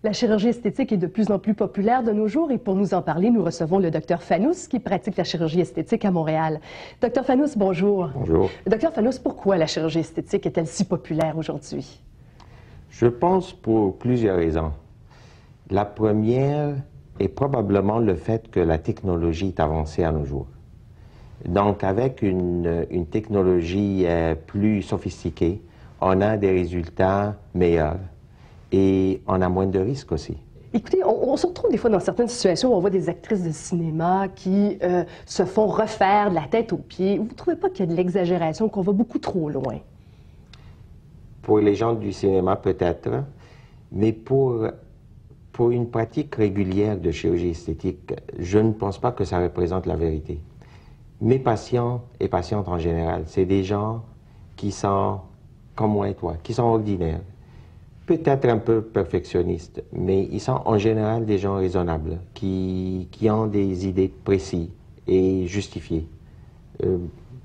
La chirurgie esthétique est de plus en plus populaire de nos jours et pour nous en parler, nous recevons le Dr Fanous qui pratique la chirurgie esthétique à Montréal. Dr Fanous, bonjour. Bonjour. Dr Fanous, pourquoi la chirurgie esthétique est-elle si populaire aujourd'hui? Je pense pour plusieurs raisons. La première est probablement le fait que la technologie est avancée à nos jours. Donc, avec une technologie plus sophistiquée, on a des résultats meilleurs. Et on a moins de risques aussi. Écoutez, on se retrouve des fois dans certaines situations où on voit des actrices de cinéma qui se font refaire de la tête aux pieds. Vous ne trouvez pas qu'il y a de l'exagération, qu'on va beaucoup trop loin? Pour les gens du cinéma, peut-être, mais pour une pratique régulière de chirurgie esthétique, je ne pense pas que ça représente la vérité. Mes patients et patientes en général, c'est des gens qui sont comme moi et toi, qui sont ordinaires. Peut-être un peu perfectionnistes, mais ils sont en général des gens raisonnables, qui ont des idées précises et justifiées.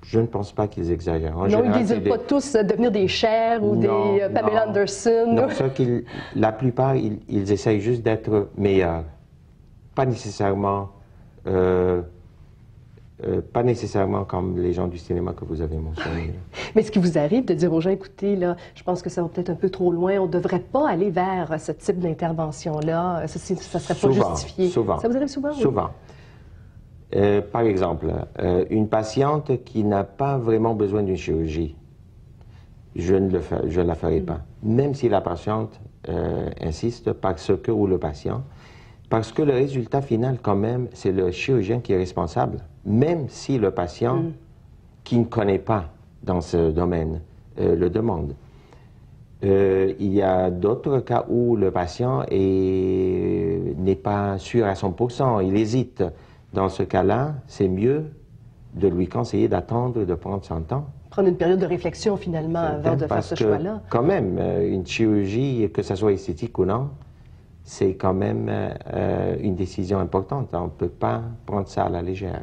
Je ne pense pas qu'ils exagèrent. En général, ils ne désirent pas tous devenir des Cher ou des Pamela Anderson. Non, la plupart, ils essayent juste d'être meilleurs. Pas nécessairement comme les gens du cinéma que vous avez mentionnés. Mais est-ce qu'il vous arrive de dire aux gens, écoutez, là, je pense que ça va peut-être un peu trop loin, on ne devrait pas aller vers ce type d'intervention-là, ça ne serait pas justifié? Souvent. Ça vous arrive souvent? Souvent. Par exemple, une patiente qui n'a pas vraiment besoin d'une chirurgie, je ne la ferai pas. Même si la patiente insiste, ou le patient, parce que le résultat final, quand même, c'est le chirurgien qui est responsable, même si le patient qui ne connaît pas dans ce domaine le demande. Il y a d'autres cas où le patient n'est pas sûr à 100%, il hésite. Dans ce cas-là, c'est mieux de lui conseiller d'attendre, de prendre son temps. Prendre une période de réflexion, finalement, avant de faire ce choix-là. Quand même, une chirurgie, que ce soit esthétique ou non, c'est quand même une décision importante. On ne peut pas prendre ça à la légère.